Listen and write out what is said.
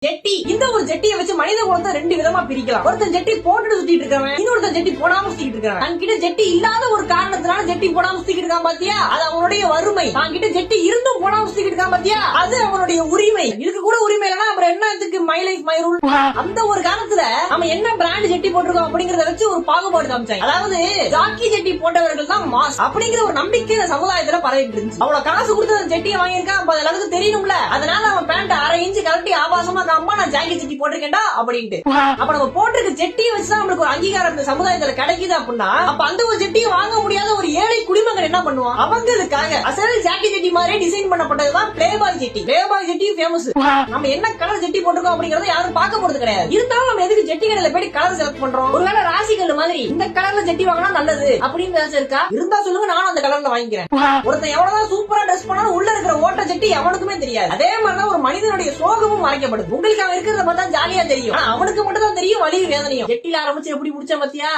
ஜெட்டி இந்த ஒரு ஜெட்டியை வச்சு மனித குலத்தை ரெண்டு விதமா பிரிக்கலாம். ஒருத்தன் ஜெட்டி போட்டுட்டு சுத்திட்டு இருக்கவன், இன்னொருத்தன் ஜெட்டி போடாம சுத்திட்டு இருக்கான். தன்கிட்ட ஜெட்டி இல்லாத ஒரு காரணத்தினால ஜெட்டி போடாம சுத்திட்டு இருக்கான் பாத்தியா, அது அவனுடைய வறுமை. தன்கிட்ட ஜெட்டி இருந்தும் போடாம சுத்திட்டு இருக்கான் பாத்தியா, அது அவனுடைய உரிமை. இதுக்கு கூட உரிமை இல்லைன்னா அப்புறம் என்னத்துக்கு மை லைஃப் மை ரூல். அந்த ஒரு காலத்துல நம்ம என்ன பிராண்ட் ஜெட்டி போட்டிருக்கோம் அப்படிங்கறத வச்சு ஒரு பாகுபாடு காமிச்சாங்க. அதாவது ஜாக்கி ஜெட்டி போட்டவர்கள் தான் மாஸ் அப்படிங்கிற ஒரு நம்பிக்கை இந்த சமுதாயத்துல பரவிட்டு இருந்துச்சு. அவ்வளவு காசு கொடுத்து அந்த ஜெட்டியை வாங்கியிருக்கான், அப்ப எல்லாத்துக்கும் தெரியணும்ல. அதனால அவன் பேண்ட் 1/2 இன்ச் கலட்டி ஆபாசமா அம்மா நான் ஜாக்கி ஜெட்டி போட்டிருக்கேன்டா அப்படின்ட்டு. அப்ப நம்ம போட்டிருக்க ஜெட்டியை வச்சுதான் நம்மளுக்கு ஒரு அங்கீகாரம் இந்த சமுதாயத்துல கிடைக்குது அப்படின்னா, அப்ப அந்த ஒரு ஜெட்டியை வாங்க முடியாத ஒரு ஏழை குடிமகன் என்ன பண்ணுவான்? அவங்களுக்காக அசல் ஜாக்கி ஜெட்டி மாதிரியே டிசைன் பண்ணப்பட்டதுதான் பிளேபாய் ஜெட்டி. பிளேபாய் ஜெட்டி ஃபேமஸ். நம்ம என்ன கலர் ஜெட்டி போட்டிருக்கோம் அப்படிங்கறத யாரும் பார்க்க போறது கிடையாது. இருந்தாலும் நம்ம எதுக்கு ஜெட்டி கடையில போய் கலர் செலக்ட் பண்றோம்? ஒருவேளை ராசிகள் மாதிரி இந்த கலர்ல ஜெட்டி வாங்கினா நல்லது அப்படின்னு இருக்கா? இருந்தா சொல்லுங்க, நானும் அந்த கலர்ல வாங்கிக்கிறேன். ஒருத்தன் எவ்வளவுதான் சூப்பரா ட்ரெஸ் பண்ணாலும் உள்ள இருக்கிற ஓட்ட ஜெட்டி அவனுக்குமே தெரியாது. அதே மாதிரிதான் ஒரு மனிதனுடைய சோகமும் மறைக்கப்படுது. உங்களுக்கு அவன் இருக்கிறத பார்த்தா ஜாலியா தெரியும், அவனுக்கு மட்டும் தான் தெரியும் வலி வேதனையும். ஜெட்டில ஆரம்பிச்சு எப்படி முடிச்ச பத்தியா?